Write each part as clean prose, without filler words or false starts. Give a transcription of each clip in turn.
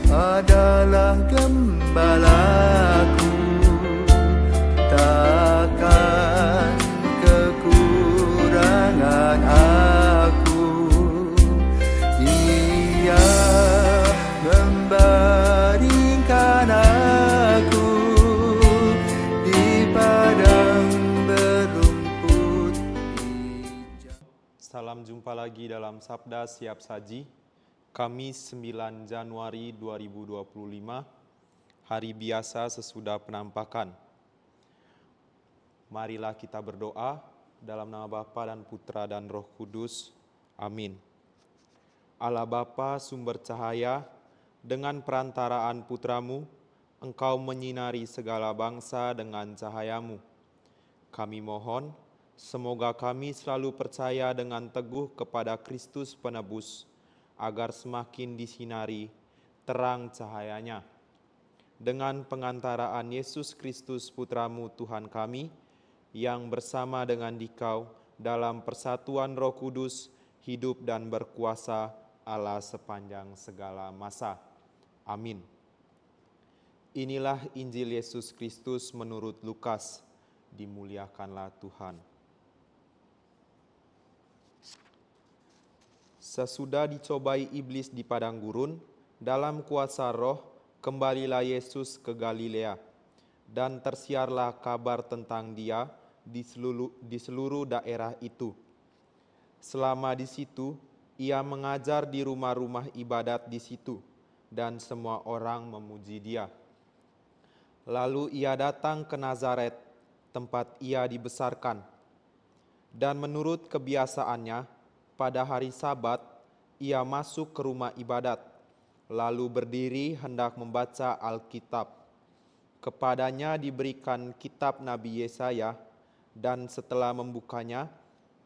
adalah gembalaku, takkan kekurangan aku. Ia membaringkan aku di padang berumput hijau. Salam jumpa lagi dalam Sabda Siap Saji, Kamis 9 Januari 2025, hari biasa sesudah penampakan. Marilah kita berdoa dalam nama Bapa dan Putra dan Roh Kudus. Amin. Allah Bapa sumber cahaya, dengan perantaraan Putramu, Engkau menyinari segala bangsa dengan cahayamu. Kami mohon, semoga kami selalu percaya dengan teguh kepada Kristus Penebus, agar semakin disinari terang cahayanya. Dengan pengantaraan Yesus Kristus Putramu Tuhan kami, yang bersama dengan Dikau dalam persatuan Roh Kudus, hidup dan berkuasa Allah sepanjang segala masa. Amin. Inilah Injil Yesus Kristus menurut Lukas. Dimuliakanlah Tuhan. Sesudah dicobai iblis di padang gurun, dalam kuasa Roh, kembalilah Yesus ke Galilea, dan tersiarlah kabar tentang Dia di seluruh daerah itu. Selama di situ, Ia mengajar di rumah-rumah ibadat di situ, dan semua orang memuji Dia. Lalu Ia datang ke Nazaret, tempat Ia dibesarkan, dan menurut kebiasaannya, pada hari Sabat, Ia masuk ke rumah ibadat, lalu berdiri hendak membaca Alkitab. Kepadanya diberikan kitab Nabi Yesaya, dan setelah membukanya,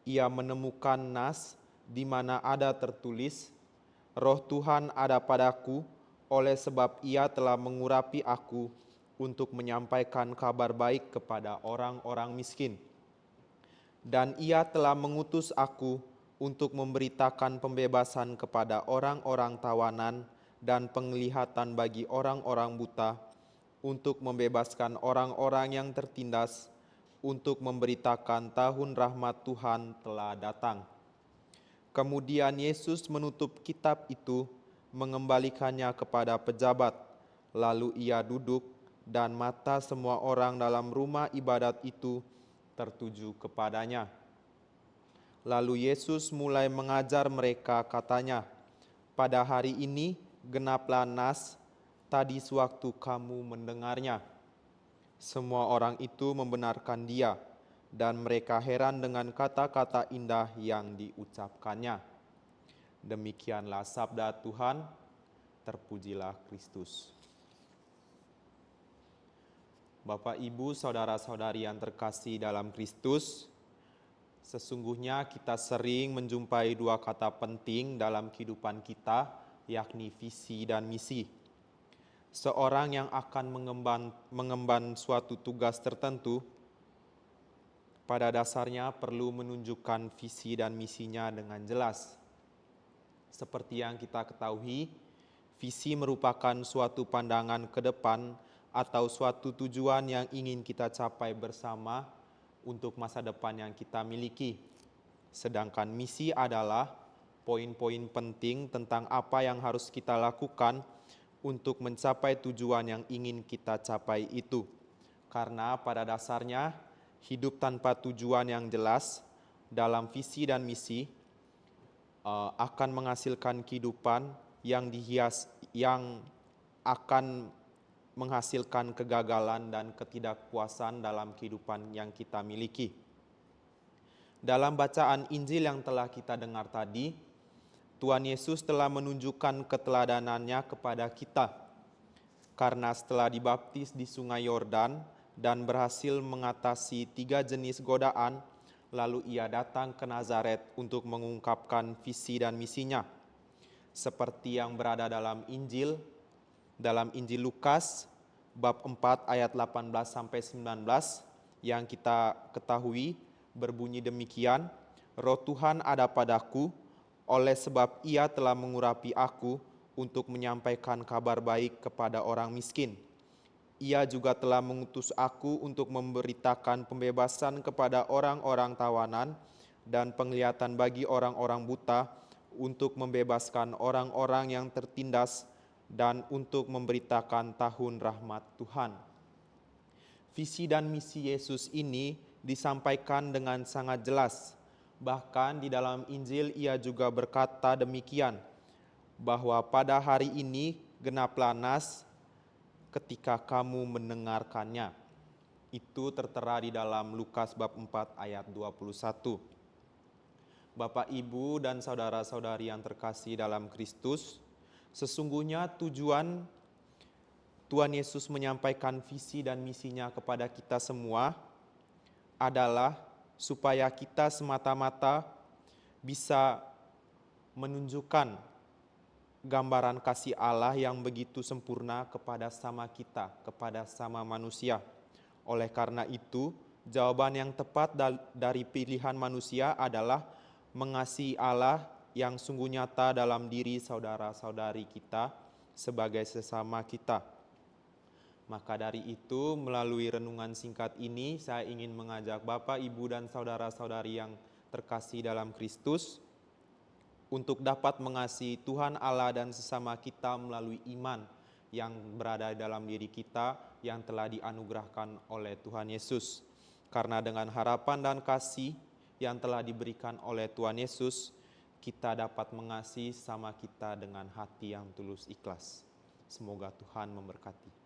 Ia menemukan nas di mana ada tertulis, "Roh Tuhan ada padaku, oleh sebab Ia telah mengurapi aku untuk menyampaikan kabar baik kepada orang-orang miskin. Dan Ia telah mengutus aku untuk memberitakan pembebasan kepada orang-orang tawanan dan penglihatan bagi orang-orang buta, untuk membebaskan orang-orang yang tertindas, untuk memberitakan tahun rahmat Tuhan telah datang." Kemudian Yesus menutup kitab itu, mengembalikannya kepada pejabat. Lalu Ia duduk, dan mata semua orang dalam rumah ibadat itu tertuju kepadanya. Lalu Yesus mulai mengajar mereka, katanya, "Pada hari ini genaplah nas tadi sewaktu kamu mendengarnya." Semua orang itu membenarkan Dia, dan mereka heran dengan kata-kata indah yang diucapkannya. Demikianlah sabda Tuhan, terpujilah Kristus. Bapak, Ibu, saudara-saudari yang terkasih dalam Kristus, sesungguhnya kita sering menjumpai dua kata penting dalam kehidupan kita, yakni visi dan misi. Seorang yang akan mengemban suatu tugas tertentu, pada dasarnya perlu menunjukkan visi dan misinya dengan jelas. Seperti yang kita ketahui, visi merupakan suatu pandangan ke depan atau suatu tujuan yang ingin kita capai bersama untuk masa depan yang kita miliki. Sedangkan misi adalah poin-poin penting tentang apa yang harus kita lakukan untuk mencapai tujuan yang ingin kita capai itu. Karena pada dasarnya hidup tanpa tujuan yang jelas dalam visi dan misi akan menghasilkan kehidupan yang akan menghasilkan kegagalan dan ketidakpuasan dalam kehidupan yang kita miliki. Dalam bacaan Injil yang telah kita dengar tadi, Tuhan Yesus telah menunjukkan keteladanannya kepada kita. Karena setelah dibaptis di Sungai Yordan dan berhasil mengatasi 3 jenis godaan, lalu Ia datang ke Nazaret untuk mengungkapkan visi dan misinya. Seperti yang berada dalam Injil Lukas bab 4 ayat 18-19 yang kita ketahui berbunyi demikian, "Roh Tuhan ada padaku, oleh sebab Ia telah mengurapi aku untuk menyampaikan kabar baik kepada orang miskin. Ia juga telah mengutus aku untuk memberitakan pembebasan kepada orang-orang tawanan dan penglihatan bagi orang-orang buta, untuk membebaskan orang-orang yang tertindas dan untuk memberitakan tahun rahmat Tuhan. Visi dan misi Yesus ini disampaikan dengan sangat jelas. Bahkan di dalam Injil ia juga berkata demikian, bahwa pada hari ini genaplah nas ketika kamu mendengarkannya. Itu tertera di dalam Lukas bab 4 ayat 21. Bapak, Ibu, dan saudara-saudari yang terkasih dalam Kristus, sesungguhnya tujuan Tuhan Yesus menyampaikan visi dan misinya kepada kita semua adalah supaya kita semata-mata bisa menunjukkan gambaran kasih Allah yang begitu sempurna kepada sama kita, kepada sama manusia. Oleh karena itu, jawaban yang tepat dari pilihan manusia adalah mengasihi Allah yang sungguh nyata dalam diri saudara-saudari kita sebagai sesama kita. Maka dari itu, melalui renungan singkat ini, saya ingin mengajak Bapak, Ibu, dan saudara-saudari yang terkasih dalam Kristus untuk dapat mengasihi Tuhan Allah dan sesama kita melalui iman yang berada dalam diri kita yang telah dianugerahkan oleh Tuhan Yesus. Karena dengan harapan dan kasih yang telah diberikan oleh Tuhan Yesus, kita dapat mengasihi sama kita dengan hati yang tulus ikhlas. Semoga Tuhan memberkati.